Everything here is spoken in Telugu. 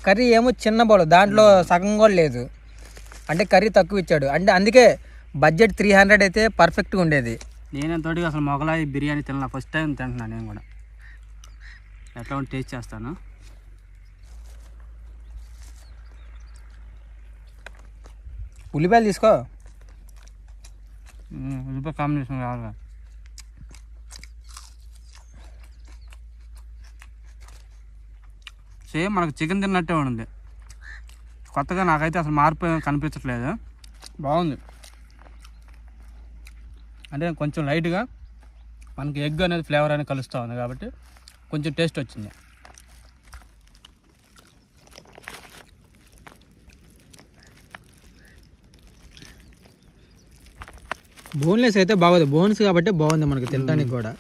కర్రీ ఏమో చిన్న బౌల్, దాంట్లో సగం కూడా లేదు. అంటే కర్రీ తక్కువ ఇచ్చాడు. అంటే అందుకే బడ్జెట్ 300 అయితే పర్ఫెక్ట్గా ఉండేది. నేనే తోటిగా అసలు మొగలాయి బిర్యానీ తిన్నా, ఫస్ట్ టైం తింటున్నాను నేను కూడా. ఎట్లా ఉంటే టేస్ట్ చేస్తాను. ఉల్లిపాయలు తీసుకో. ఉల్లిపాయ కాంబినేషన్ కావాలి. సేమ్ మనకు చికెన్ తిన్నట్టే ఉంది. కొత్తగా నాకైతే అసలు మార్పు కనిపించట్లేదు. బాగుంది. అంటే కొంచెం లైట్గా మనకి ఎగ్ అనేది ఫ్లేవర్ అనేది కలుస్తూ ఉంది కాబట్టి కొంచెం టేస్ట్ వచ్చింది. బోన్లెస్ అయితే బాగోదు, బోన్స్ కాబట్టి బాగుంది మనకి తినడానికి కూడా.